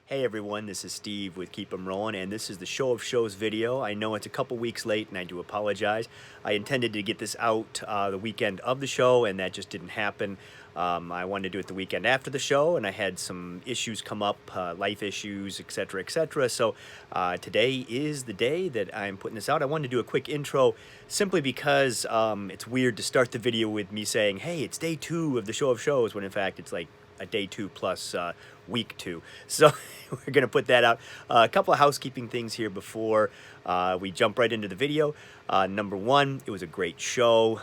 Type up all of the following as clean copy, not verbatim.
Hey everyone, this is Steve with Keep 'em Rolling, and this is the Show of Shows video. I know it's a couple weeks late, and I do apologize. I intended to get this out the weekend of the show, and that just didn't happen. I wanted to do it the weekend after the show, and I had some issues come up, life issues, etc., etc. So today is the day that I'm putting this out. I wanted to do a quick intro simply because it's weird to start the video with me saying, hey, it's day 2 of the Show of Shows, when in fact it's like a day 2 plus week 2. So we're going to put that out. A couple of housekeeping things here before we jump right into the video. Number 1, it was a great show.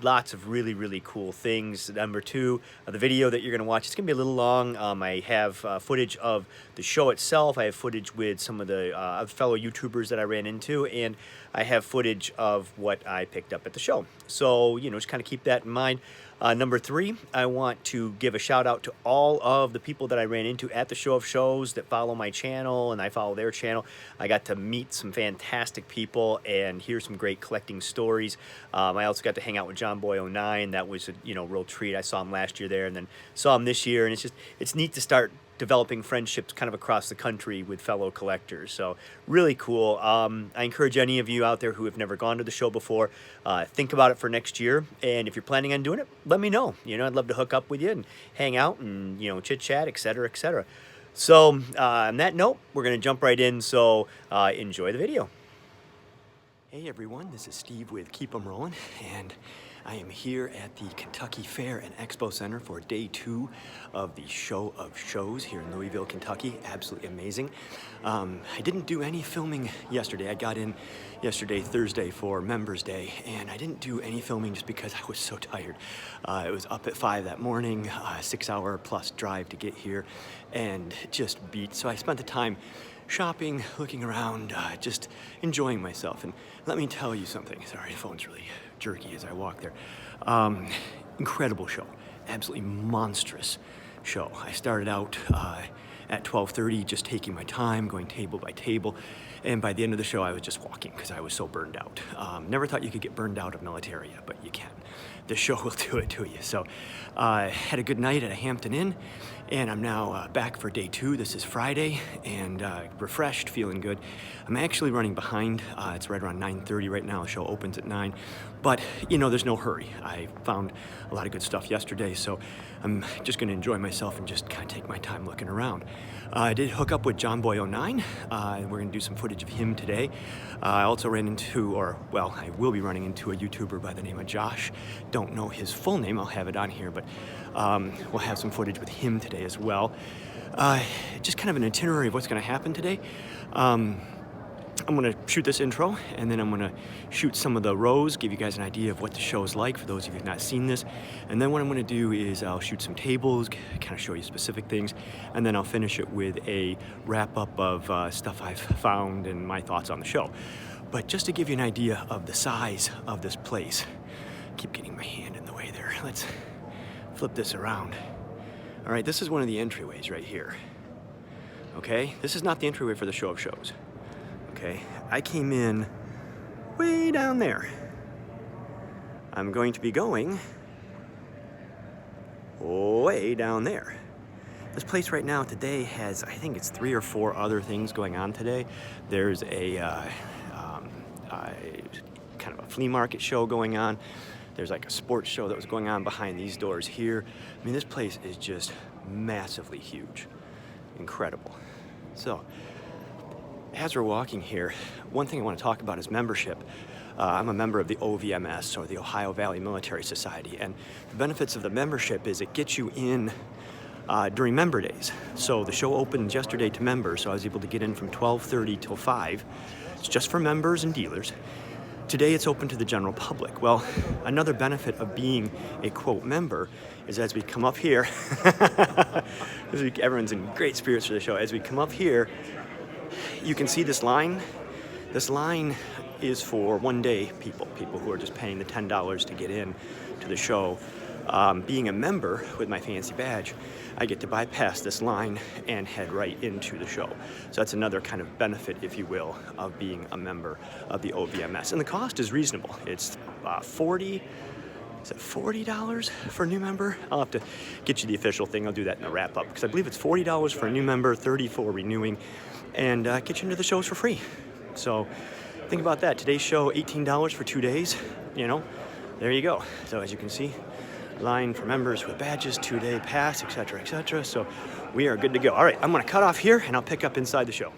Lots of really, really cool things. Number 2, the video that you're going to watch, it's going to be a little long. I have footage of the show itself. I have footage with some of the fellow YouTubers that I ran into, and I have footage of what I picked up at the show. So, just kind of keep that in mind. Number 3, I want to give a shout out to all of the people that I ran into at the Show of Shows that follow my channel and I follow their channel. I got to meet some fantastic people and hear some great collecting stories. I also got to hang out with John Boy 09. That was a real treat. I saw him last year there and then saw him this year, and it's neat to start developing friendships kind of across the country with fellow collectors. So really cool. I encourage any of you out there who have never gone to the show before, think about it for next year. And if you're planning on doing it, let me know. I'd love to hook up with you and hang out and, chit chat, etc., etc. So on that note, we're going to jump right in. So enjoy the video. Hey everyone, this is Steve with Keep 'em Rolling, and I am here at the Kentucky Fair and Expo Center for day 2 of the Show of Shows here in Louisville, Kentucky. Absolutely amazing. I didn't do any filming yesterday. I got in yesterday, Thursday, for Members Day, and I didn't do any filming just because I was so tired. It was up at 5 that morning, 6-hour plus drive to get here, and just beat. So I spent the time shopping, looking around, just enjoying myself. And let me tell you something. Sorry, the phone's really jerky as I walk there. Incredible show. Absolutely monstrous show. I started out at 12:30, just taking my time, going table by table. And by the end of the show, I was just walking because I was so burned out. Never thought you could get burned out of Militaria, but you can. The show will do it to you. So had a good night at a Hampton Inn, and I'm now back for day 2. This is Friday, and refreshed, feeling good. I'm actually running behind. It's right around 9:30 right now. The show opens at 9, but there's no hurry. I found a lot of good stuff yesterday, so I'm just going to enjoy myself and just kind of take my time looking around. I did hook up with John Boy 09. We're going to do some footage of him today. I also ran into, I will be running into a YouTuber by the name of Josh. Don't know his full name. I'll have it on here, but we'll have some footage with him today as well. Just kind of an itinerary of what's going to happen today. I'm going to shoot this intro, and then I'm going to shoot some of the rows, give you guys an idea of what the show is like for those of you who have not seen this. And then what I'm going to do is I'll shoot some tables, kind of show you specific things, and then I'll finish it with a wrap-up of stuff I've found and my thoughts on the show. But just to give you an idea of the size of this place, I keep getting my hand in the way there. Let's flip this around. All right, this is one of the entryways right here. Okay, this is not the entryway for the Show of Shows. Okay, I came in way down there. I'm going to be going way down there. This place right now today has, I think it's 3 or 4 other things going on today. There's a kind of a flea market show going on. There's like a sports show that was going on behind these doors here. I mean, this place is just massively huge. Incredible. So, as we're walking here, one thing I want to talk about is membership. I'm a member of the OVMS, or the Ohio Valley Military Society, and the benefits of the membership is it gets you in during member days. So the show opened yesterday to members, so I was able to get in from 12:30 till 5. It's just for members and dealers. Today it's open to the general public. Well, another benefit of being a, quote, member is as we come up here, everyone's in great spirits for the show. As we come up here, you can see this line. This line is for one-day people who are just paying the $10 to get in to the show. Being a member with my fancy badge, I get to bypass this line and head right into the show. So that's another kind of benefit, if you will, of being a member of the OVMS. And the cost is reasonable. It's $40 Is it $40 for a new member? I'll have to get you the official thing. I'll do that in the wrap up because I believe it's $40 for a new member, $30 for renewing, and get you into the shows for free. So think about that. Today's show, $18 for 2 days. You know, there you go. So as you can see, line for members with badges, 2-day pass, etc., etc. So we are good to go. All right, I'm going to cut off here and I'll pick up inside the show.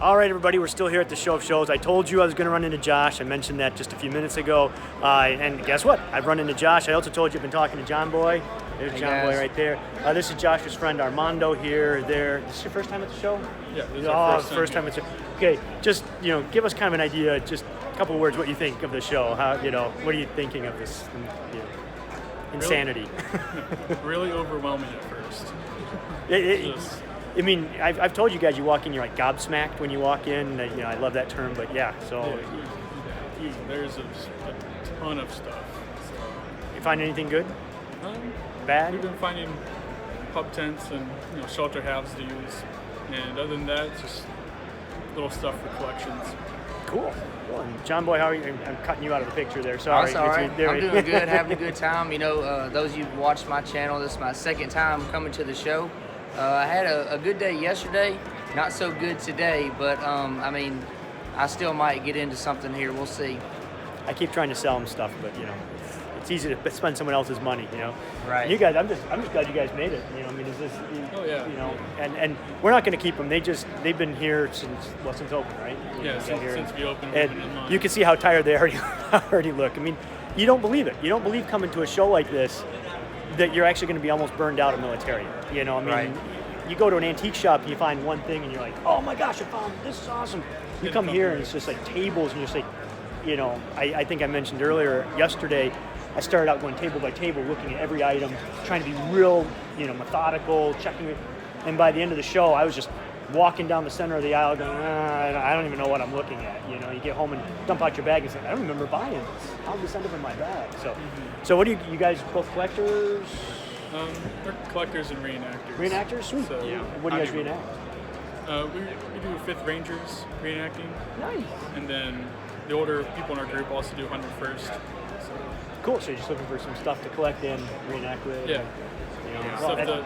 All right, everybody, we're still here at the Show of Shows. I told you I was going to run into Josh. I mentioned that just a few minutes ago. And guess what? I've run into Josh. I also told you I've been talking to John Boy. There's Hey, John guys. Boy right there. This is Josh's friend Armando here. This is your first time at the show? Yeah, this is our first time at the show. Okay, just, give us kind of an idea, just a couple words, what you think of the show. How, what are you thinking of this insanity? Really overwhelming at first. Just- I've told you guys, you walk in, you're like gobsmacked when you walk in. I love that term, but yeah. So, there's a ton of stuff. you find anything good? We've Bad? been finding pub tents and shelter halves to use, and other than that, it's just little stuff for collections. Cool. Well, John Boy, how are you? I'm cutting you out of the picture there. Sorry. That's all right. There I'm we- doing good, having a good time. Those of you who watched my channel, this is my second time coming to the show. I had a good day yesterday, not so good today, but I still might get into something here. We'll see. I keep trying to sell them stuff, but it's easy to spend someone else's money. Right. You guys, I'm just glad you guys made it. Is this? Oh, yeah. And we're not going to keep them. They've been here since open, right? Yeah, Got here. since we opened. And you can see how tired they already look. You don't believe it. You don't believe coming to a show like this that you're actually going to be almost burned out of military. Right. You go to an antique shop, you find one thing, and you're like, oh my gosh, I found this is awesome. You come here and it's just like tables, and you're just like, I think I mentioned earlier, yesterday, I started out going table by table, looking at every item, trying to be real, methodical, checking it. And by the end of the show, I was just walking down the center of the aisle going, I don't even know what I'm looking at. You get home and dump out your bag and say, I don't remember buying this. How did this end up in my bag? So what do you guys both collectors? We're collectors and reenactors. Reenactors? Sweet. So, yeah. What do you guys reenact? We do 5th Rangers reenacting, Nice. and then the older people in our group also do 101st. So, Cool. So you're just looking for some stuff to collect and reenact with. yeah. Well,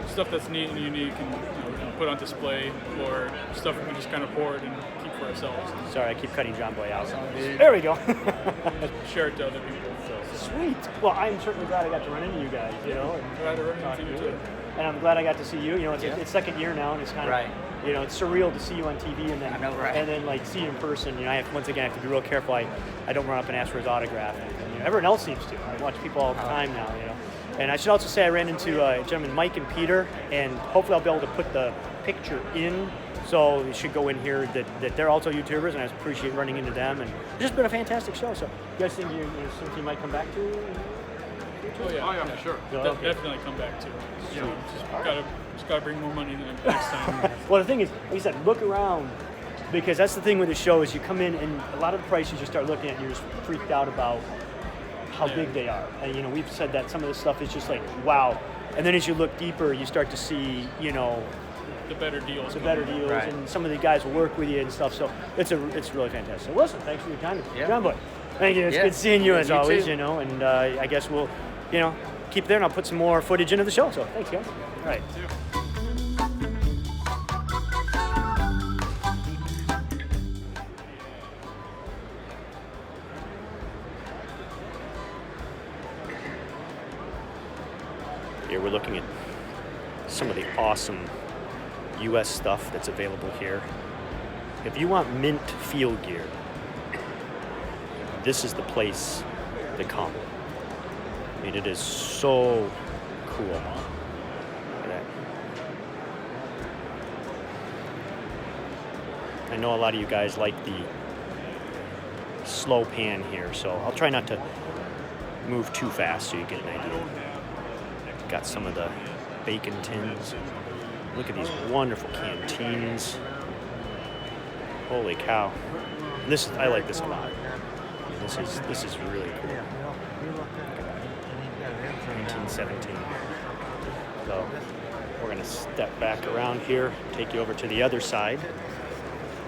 Stuff that's neat and unique and put on display, or stuff we can just kind of hoard and keep for ourselves. sorry, I keep cutting John Boy out. Good. There we go. Share it to other people. So. Sweet. Well, I'm certainly glad I got to run into you guys. Glad to run talk into you to too. And I'm glad I got to see you. It's Yeah. it's second year now, and it's kind of Right. You know, it's surreal to see you on TV and then I know, right? and then like see you in person. You know, once again I have to be real careful. I don't run up and ask for his autograph. And, you know, everyone else seems to. I watch people all the time now. You know, and I should also say I ran into gentlemen Mike and Peter, and hopefully I'll be able to put the picture in. So you should go in here that they're also YouTubers, and I appreciate running into them. And it's just been a fantastic show. So you guys think you might come back to? Oh yeah, for sure. Yeah, okay. Definitely come back to. Just gotta bring more money next time. Well, the thing is, like you said, look around, because that's the thing with the show is you come in and a lot of the prices you start looking at, you're just freaked out about how big they are. And you know, we've said that some of this stuff is just like wow, and then as you look deeper, you start to see, you know, the better deals. Right. And some of the guys will work with you and stuff. So it's really fantastic. So listen, thanks for your time, John Boy. Thank you. It's good seeing you as always. Too. You know, and I guess we'll, you know, keep there, and I'll put some more footage into the show. So thanks, guys. All right. Here we're looking at some of the awesome U.S. stuff that's available here. If you want mint field gear, this is the place to come. I mean, it is so cool. Look at that. I know a lot of you guys like the slow pan here, so I'll try not to move too fast so you get an idea. Got some of the bacon tins. Look at these wonderful canteens. Holy cow. I like this a lot. This is really cool. 1917. So we're gonna step back around here, take you over to the other side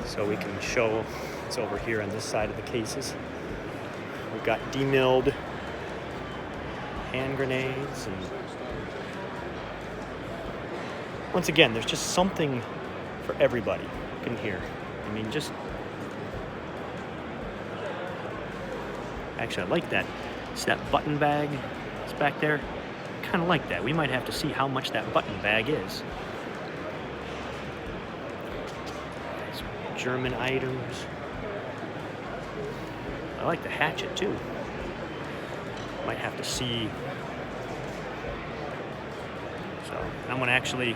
so we can show it's over here on this side of the cases. We've got demilled hand grenades, and once again, there's just something for everybody in here. I mean, just actually, I like that. See that button bag that's back there? Kind of like that. We might have to see how much that button bag is. Some German items. I like the hatchet too. Might have to see. So I'm gonna actually,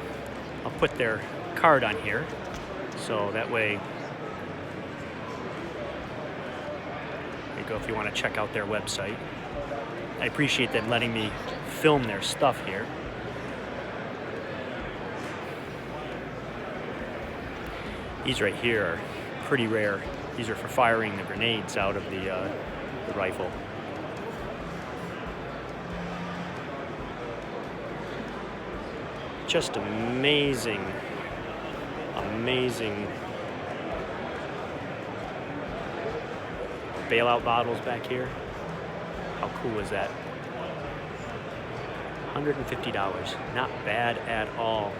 I'll put their card on here, so that way, there you go, if you want to check out their website. I appreciate them letting me film their stuff here. These right here are pretty rare. These are for firing the grenades out of the rifle. Just amazing, amazing bailout bottles back here. How cool is that? $150. Not bad at all.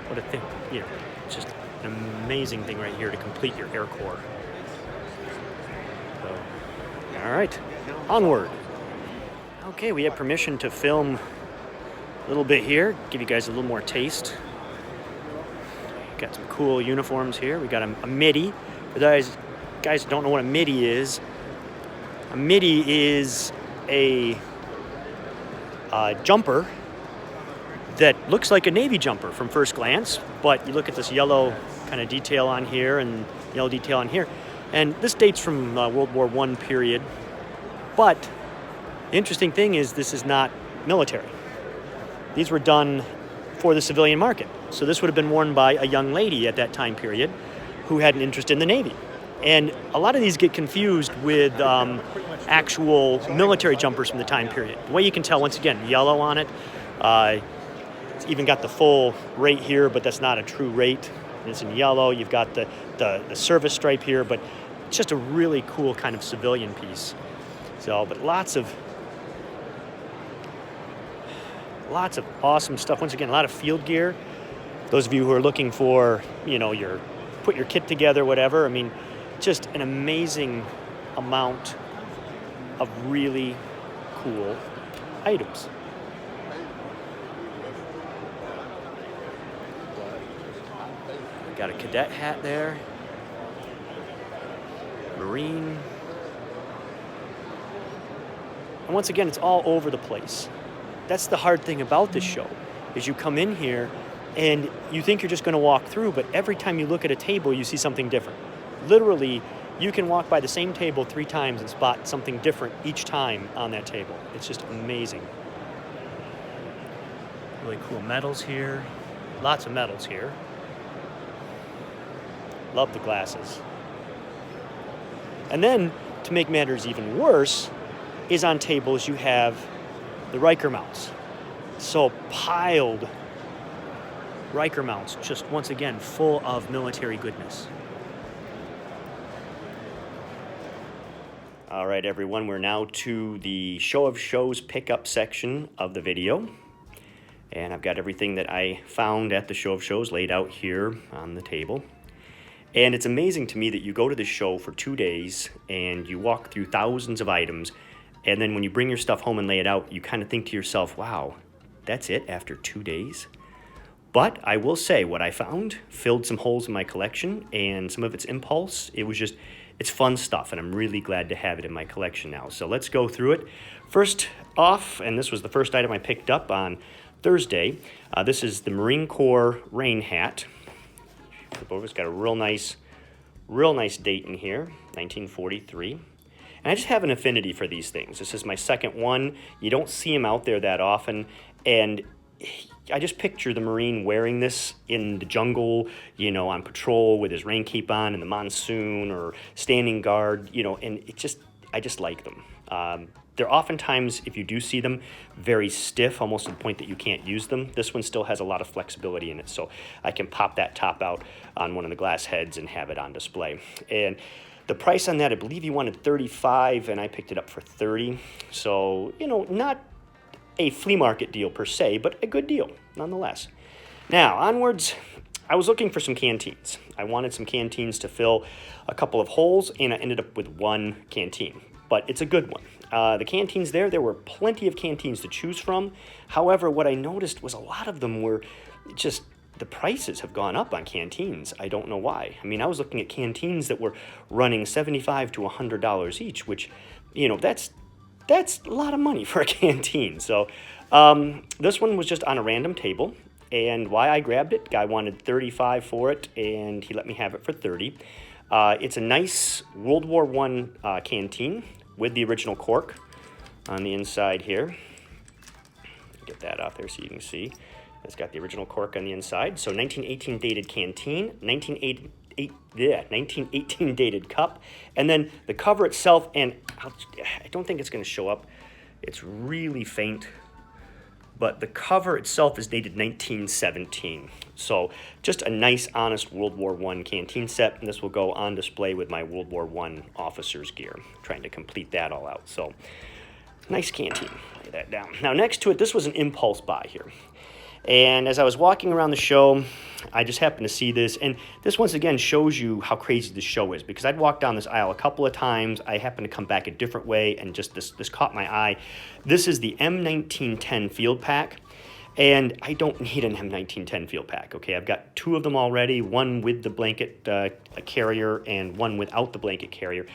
What a thing, you know, it's just an amazing thing right here to complete your Air Corps. So, all right, onward. Okay, we have permission to film a little bit here, give you guys a little more taste. Got some cool uniforms here. We got a midi. For those guys who don't know what a midi is a jumper that looks like a Navy jumper from first glance, but you look at this yellow kind of detail on here and yellow detail on here, and this dates from World War I period, but the interesting thing is this is not military. These were done for the civilian market. So this would have been worn by a young lady at that time period who had an interest in the Navy. And a lot of these get confused with actual military jumpers from the time period. The way you can tell, once again, yellow on it. It's even got the full rate here, but that's not a true rate. And it's in yellow. You've got the service stripe here, but it's just a really cool kind of civilian piece. So, but lots of awesome stuff. Once again, a lot of field gear. Those of you who are looking for, you know, put your kit together, whatever. I mean, just an amazing amount of really cool items. We Got a cadet hat there. Marine. And once again, it's all over the place. That's the hard thing about this show, is you come in here and you think you're just going to walk through, but every time you look at a table, you see something different. Literally, you can walk by the same table 3 times and spot something different each time on that table. It's just amazing. Really cool medals here. Lots of medals here. Love the glasses. And then, to make matters even worse, is on tables you have the Riker mounts. So piled Riker mounts, just once again full of military goodness. All right, everyone, we're now to the Show of Shows pickup section of the video. And I've got everything that I found at the Show of Shows laid out here on the table. And it's amazing to me that you go to this show for 2 days and you walk through thousands of items, and then when you bring your stuff home and lay it out, you kind of think to yourself, wow, that's it after 2 days? But I will say what I found filled some holes in my collection, and some of its impulse, it's fun stuff, and I'm really glad to have it in my collection now. So let's go through it. First off, and this was the first item I picked up on Thursday, this is the Marine Corps rain hat. It's got a real nice date in here, 1943. And I just have an affinity for these things. This is my second one. You don't see them out there that often, and I just picture the Marine wearing this in the jungle, on patrol with his rain cape on in the monsoon, or standing guard, and I just like them. They're oftentimes, if you do see them, very stiff, almost to the point that you can't use them. This one still has a lot of flexibility in it, so I can pop that top out on one of the glass heads and have it on display. And the price on that, I believe you wanted $35, and I picked it up for $30. So, not a flea market deal per se, but a good deal nonetheless. Now, onwards, I was looking for some canteens. I wanted some canteens to fill a couple of holes, and I ended up with one canteen. But it's a good one. The canteens there were plenty of canteens to choose from. However, what I noticed was a lot of them were just, the prices have gone up on canteens. I don't know why. I mean, I was looking at canteens that were running $75 to $100 each, which, that's a lot of money for a canteen. So this one was just on a random table. And why I grabbed it, guy wanted $35 for it, and he let me have it for $30. It's a nice World War I canteen with the original cork on the inside here. Get that off there so you can see. It's got the original cork on the inside. So 1918 dated canteen, 1918 dated cup, and then the cover itself, and I don't think it's going to show up. It's really faint. But the cover itself is dated 1917. So just a nice, honest World War I canteen set, and this will go on display with my World War I officer's gear. Trying to complete that all out. So nice canteen. Lay that down. Now next to it, this was an impulse buy here. And as I was walking around the show, I just happened to see this. And this once again shows you how crazy this show is, because I'd walked down this aisle a couple of times. I happened to come back a different way, and just this caught my eye. This is the M1910 field pack. And I don't need an M1910 field pack, okay? I've got 2 of them already, one with the blanket carrier and one without the blanket carrier.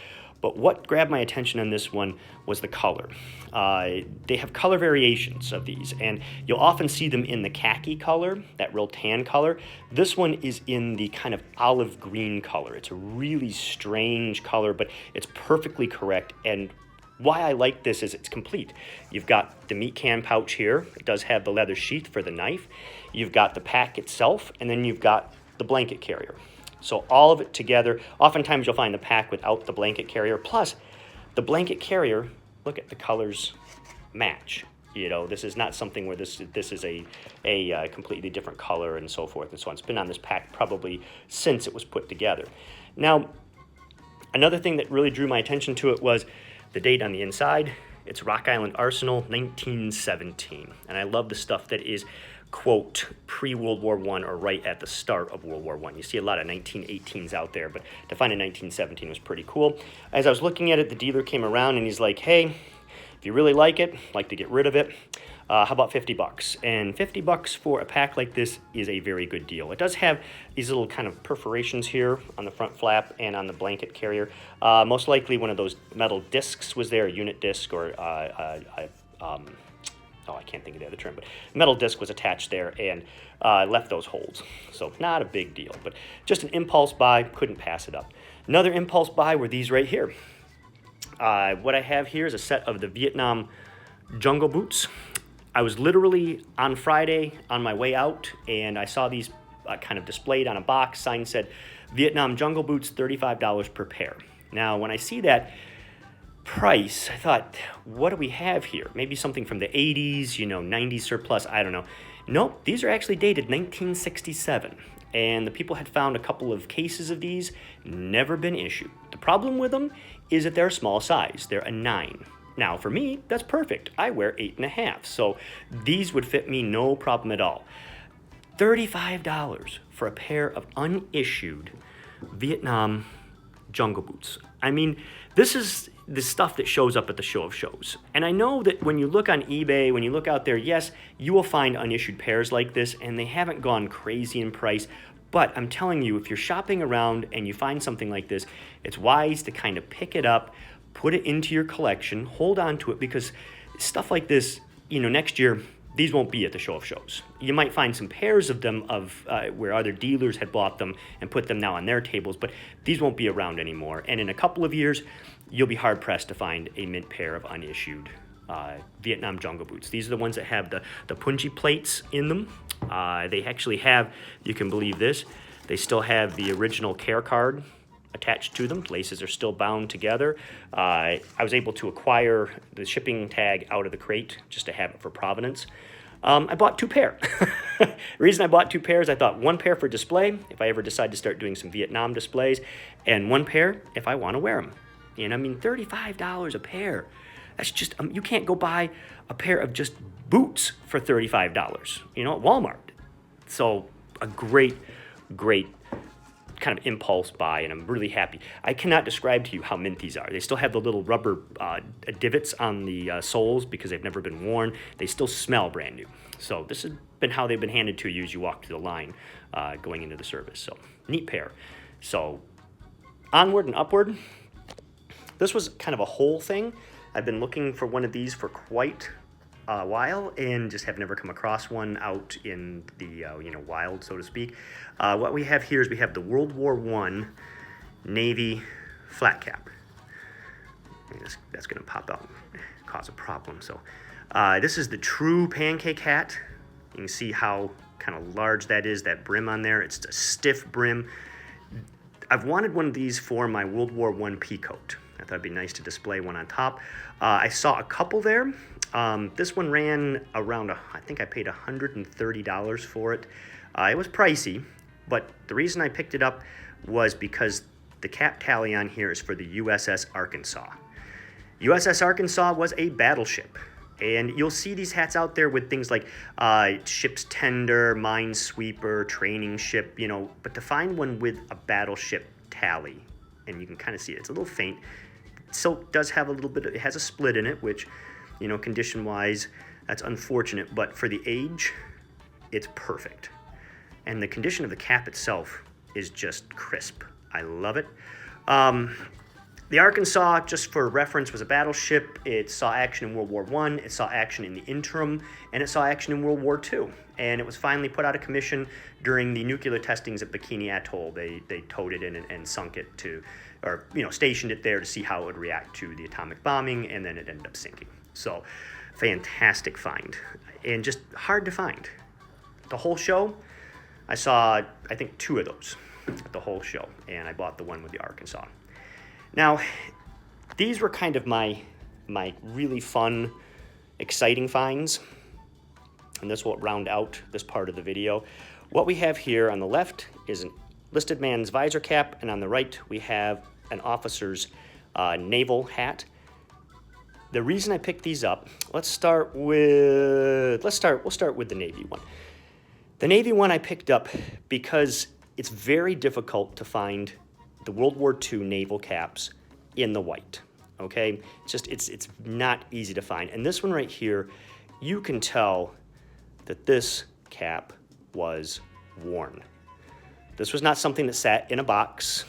But what grabbed my attention on this one was the color. They have color variations of these, and you'll often see them in the khaki color, that real tan color. This one is in the kind of olive green color. It's a really strange color, but it's perfectly correct. And why I like this is it's complete. You've got the meat can pouch here. It does have the leather sheath for the knife. You've got the pack itself, and then you've got the blanket carrier. So all of it together. Oftentimes you'll find the pack without the blanket carrier. Plus, the blanket carrier, look at the colors match. This is not something where this is a completely different color and so forth and so on. It's been on this pack probably since it was put together. Now, another thing that really drew my attention to it was the date on the inside. It's Rock Island Arsenal, 1917. And I love the stuff that is, quote, pre-World War I or right at the start of World War I. You see a lot of 1918s out there, but to find a 1917 was pretty cool. As I was looking at it, the dealer came around and he's like, hey, if you really like it, like to get rid of it, How about 50 bucks? And 50 bucks for a pack like this is a very good deal. It does have these little kind of perforations here on the front flap and on the blanket carrier. Most likely one of those metal discs was there, a unit disc, or I can't think of the other term, but metal disc was attached there and left those holes. So not a big deal, but just an impulse buy, couldn't pass it up. Another impulse buy were these right here. What I have here is a set of the Vietnam Jungle Boots. I was literally on Friday on my way out, and I saw these kind of displayed on a box. Sign said, Vietnam Jungle Boots, $35 per pair. Now, when I see that price, I thought, what do we have here? Maybe something from the 80s, 90s surplus, I don't know. Nope, these are actually dated 1967. And the people had found a couple of cases of these, never been issued. The problem with them is that they're a small size. They're a 9. Now, for me, that's perfect. I wear 8.5, so these would fit me no problem at all. $35 for a pair of unissued Vietnam Jungle Boots. I mean, this is the stuff that shows up at the show of shows. And I know that when you look on eBay, when you look out there, yes, you will find unissued pairs like this, and they haven't gone crazy in price. But I'm telling you, if you're shopping around and you find something like this, it's wise to kind of pick it up, put it into your collection, hold on to it, because stuff like this, next year, these won't be at the show of shows. You might find some pairs of them where other dealers had bought them and put them now on their tables, but these won't be around anymore. And in a couple of years, you'll be hard-pressed to find a mint pair of unissued Vietnam Jungle Boots. These are the ones that have the punji plates in them. They actually have, you can believe this, they still have the original care card attached to them. Laces are still bound together. I was able to acquire the shipping tag out of the crate just to have it for provenance. I bought 2 pair. The reason I bought 2 pairs, I thought 1 pair for display, if I ever decide to start doing some Vietnam displays, and 1 pair if I want to wear them. And I mean, $35 a pair. That's just, you can't go buy a pair of just boots for $35, at Walmart. So a great kind of impulse buy, and I'm really happy. I cannot describe to you how mint these are. They still have the little rubber divots on the soles because they've never been worn. They still smell brand new. So this has been how they've been handed to you as you walk through the line going into the service. So neat pair. So onward and upward. This was kind of a whole thing. I've been looking for one of these for quite a while and just have never come across one out in the wild, so to speak. What we have here is we have the World War I Navy flat cap. That's going to pop out and cause a problem. So this is the true pancake hat. You can see how kind of large that is, that brim on there. It's a stiff brim. I've wanted one of these for my World War I peacoat. I thought it'd be nice to display one on top. I saw a couple there. This one ran around, I think I paid $130 for it. It was pricey, but the reason I picked it up was because the cap tally on here is for the USS Arkansas. USS Arkansas was a battleship, and you'll see these hats out there with things like ship's tender, minesweeper, training ship, but to find one with a battleship tally, and you can kind of see it, it's a little faint. Silk does have a little bit, it has a split in it, which, condition-wise, that's unfortunate, but for the age, it's perfect. And the condition of the cap itself is just crisp. I love it. The Arkansas, just for reference, was a battleship. It saw action in World War I, it saw action in the interim, and it saw action in World War II. And it was finally put out of commission during the nuclear testings at Bikini Atoll. They towed it in and sunk it stationed it there to see how it would react to the atomic bombing, and then it ended up sinking. So, fantastic find, and just hard to find. The whole show, I saw, I think, 2 of those at the whole show, and I bought the one with the Arkansas. Now, these were kind of my really fun, exciting finds, and this will round out this part of the video. What we have here on the left is an enlisted man's visor cap, and on the right we have an officer's naval hat. The reason I picked these up, we'll start with the Navy one. The Navy one I picked up because it's very difficult to find the World War II naval caps in the white. Okay, it's not easy to find. And this one right here you can tell that this cap was worn. This was not something that sat in a box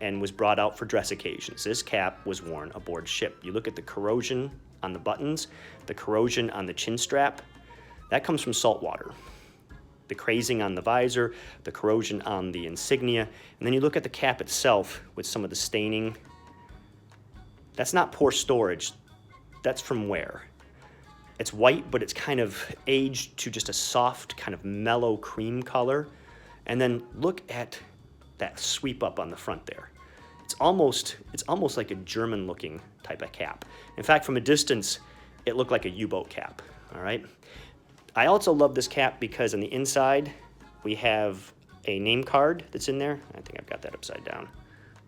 and was brought out for dress occasions. This cap was worn aboard ship. You look at the corrosion on the buttons, the corrosion on the chin strap, that comes from salt water. The crazing on the visor, the corrosion on the insignia, and then you look at the cap itself with some of the staining. That's not poor storage, that's from wear. It's white, but it's kind of aged to just a soft, kind of mellow cream color. And then look at that sweep up on the front there. It's almost like a German-looking type of cap. In fact, from a distance, it looked like a U-boat cap, all right? I also love this cap because on the inside, we have a name card that's in there. I think I've got that upside down.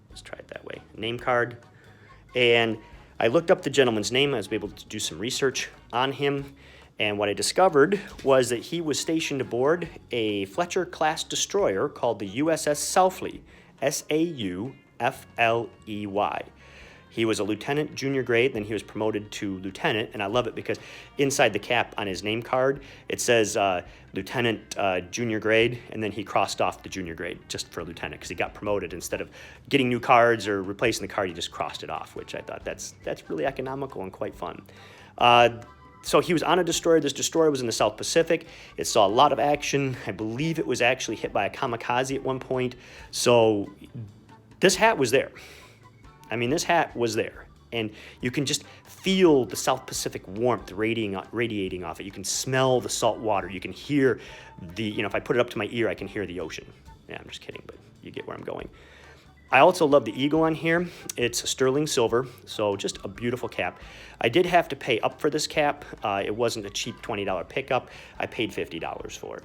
Let's try it that way. Name card. And I looked up the gentleman's name. I was able to do some research on him. And what I discovered was that he was stationed aboard a Fletcher-class destroyer called the USS Saufley, S-A-U-F-L-E-Y. He was a lieutenant junior grade, then he was promoted to lieutenant, and I love it because inside the cap on his name card, it says lieutenant junior grade, and then he crossed off the junior grade just for lieutenant because he got promoted. Instead of getting new cards or replacing the card, he just crossed it off, which I thought that's really economical and quite fun. So he was on a destroyer. This destroyer was in the South Pacific. It saw a lot of action. I believe it was actually hit by a kamikaze at one point. So this hat was there. I mean, this hat was there. And you can just feel the South Pacific warmth radiating off it. You can smell the salt water. You can hear if I put it up to my ear, I can hear the ocean. Yeah, I'm just kidding, but you get where I'm going. I also love the eagle on here. It's sterling silver, so just a beautiful cap. I did have to pay up for this cap. It wasn't a cheap $20 pickup. I paid $50 for it,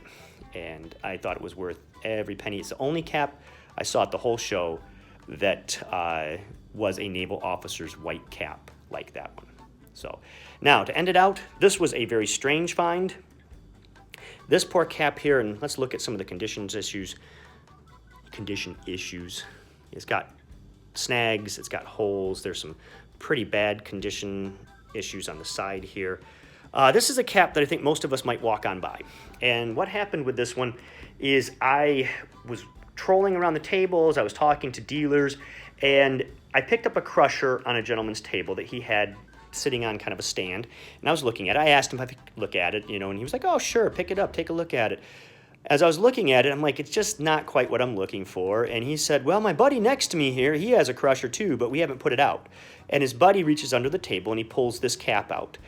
and I thought it was worth every penny. It's the only cap I saw at the whole show that was a naval officer's white cap like that one. So now to end it out, this was a very strange find. This poor cap here, and let's look at some of the condition issues. It's got snags, it's got holes, there's some pretty bad condition issues on the side here. This is a cap that I think most of us might walk on by. And what happened with this one is I was trolling around the tables, I was talking to dealers, and I picked up a crusher on a gentleman's table that he had sitting on kind of a stand, and I was looking at it. I asked him if I could look at it, and he was like, oh, sure, pick it up, take a look at it. As I was looking at it, I'm like, it's just not quite what I'm looking for. And he said, well, my buddy next to me here, he has a crusher too, but we haven't put it out. And his buddy reaches under the table and he pulls this cap out.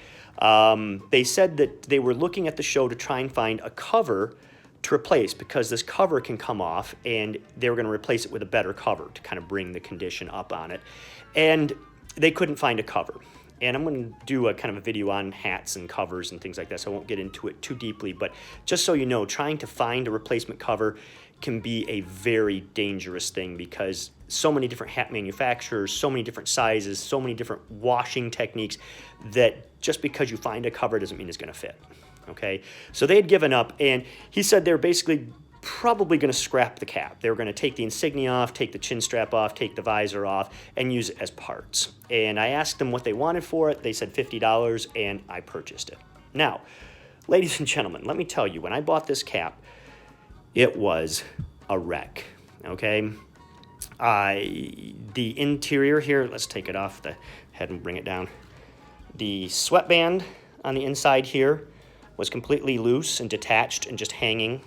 They said that they were looking at the show to try and find a cover to replace because this cover can come off, and they were going to replace it with a better cover to kind of bring the condition up on it. And they couldn't find a cover. And I'm going to do a kind of a video on hats and covers and things like that, so I won't get into it too deeply. But just so you know, trying to find a replacement cover can be a very dangerous thing because so many different hat manufacturers, so many different sizes, so many different washing techniques that just because you find a cover doesn't mean it's going to fit. Okay? So they had given up, and he said they were basically probably going to scrap the cap. They were going to take the insignia off, take the chin strap off, take the visor off, and use it as parts. And I asked them what they wanted for it. They said $50, and I purchased it. Now, ladies and gentlemen, let me tell you, when I bought this cap, it was a wreck, okay? The interior here, let's take it off the head and bring it down. The sweatband on the inside here was completely loose and detached and just hanging.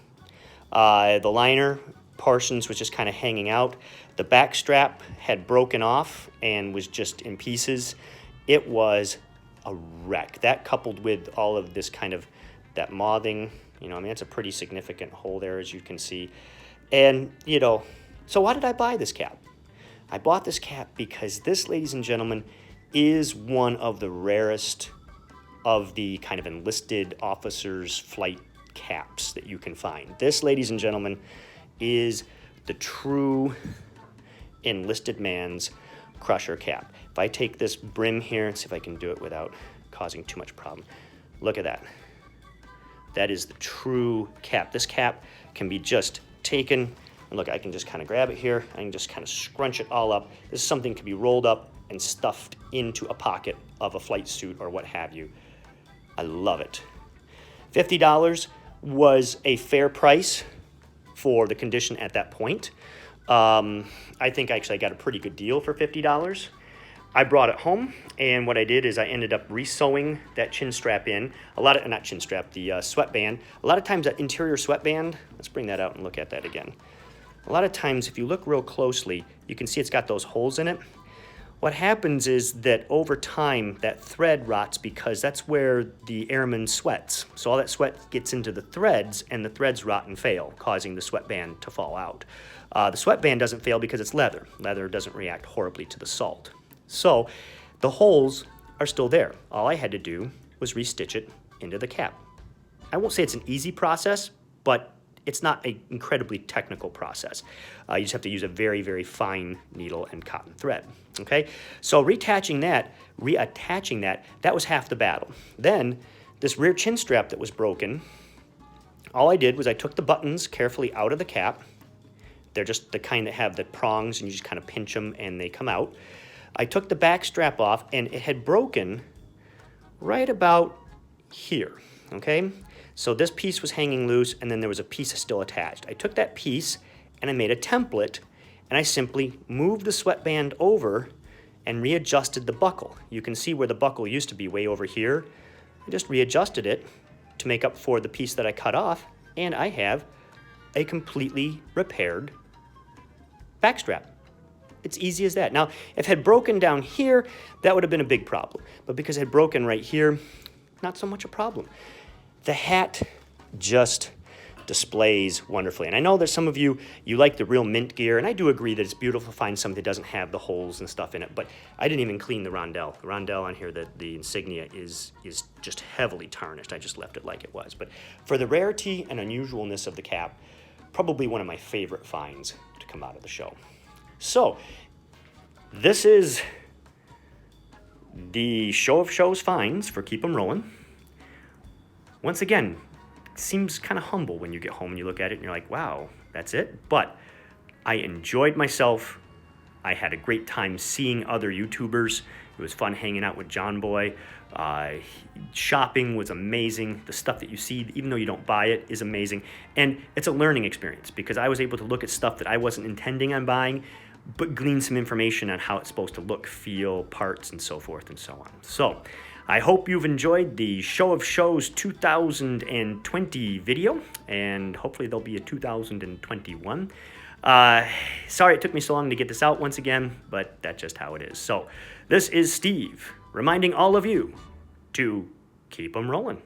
The liner portions was just kind of hanging out. The back strap had broken off and was just in pieces. It was a wreck. That coupled with all of this kind of that mothing, it's a pretty significant hole there, as you can see. And, so why did I buy this cap? I bought this cap because this, ladies and gentlemen, is one of the rarest of the kind of enlisted officers' flight caps that you can find. This, ladies and gentlemen, is the true enlisted man's crusher cap. If I take this brim here and see if I can do it without causing too much problem. Look at that. That is the true cap. This cap can be just taken, and look, I can just kind of grab it here. I can just kind of scrunch it all up. This is something that can be rolled up and stuffed into a pocket of a flight suit or what have you. I love it. $50 was a fair price for the condition at that point. I think actually I got a pretty good deal for $50. I brought it home, and what I did is I ended up re-sewing that chin strap in. Not chin strap, the sweatband. A lot of times that interior sweatband, let's bring that out and look at that again. A lot of times if you look real closely, you can see it's got those holes in it. What happens is that over time, that thread rots because that's where the airman sweats. So all that sweat gets into the threads, and the threads rot and fail, causing the sweatband to fall out. The sweatband doesn't fail because it's leather. Leather doesn't react horribly to the salt. So the holes are still there. All I had to do was restitch it into the cap. I won't say it's an easy process, but it's not an incredibly technical process. You just have to use a very, very fine needle and cotton thread, okay? So reattaching that, that was half the battle. Then this rear chin strap that was broken, all I did was I took the buttons carefully out of the cap. They're just the kind that have the prongs and you just kind of pinch them and they come out. I took the back strap off and it had broken right about here, okay? So this piece was hanging loose and then there was a piece still attached. I took that piece and I made a template and I simply moved the sweatband over and readjusted the buckle. You can see where the buckle used to be way over here. I just readjusted it to make up for the piece that I cut off, and I have a completely repaired backstrap. It's easy as that. Now, if it had broken down here, that would have been a big problem. But because it had broken right here, not so much a problem. The hat just displays wonderfully. And I know that some of you like the real mint gear, and I do agree that it's beautiful to find something that doesn't have the holes and stuff in it, but I didn't even clean the rondelle. The rondelle on here, the insignia is just heavily tarnished. I just left it like it was. But for the rarity and unusualness of the cap, probably one of my favorite finds to come out of the show. So, this is the Show of Shows finds for Keep 'em Rolling. Once again, seems kind of humble when you get home and you look at it and you're like, wow, that's it? But I enjoyed myself. I had a great time seeing other YouTubers. It was fun hanging out with John Boy. Shopping was amazing. The stuff that you see, even though you don't buy it, is amazing. And it's a learning experience because I was able to look at stuff that I wasn't intending on buying, but glean some information on how it's supposed to look, feel, parts, and so forth and so on. So I hope you've enjoyed the Show of Shows 2020 video, and hopefully there'll be a 2021. Sorry it took me so long to get this out once again, but that's just how it is. So this is Steve reminding all of you to keep 'em rolling.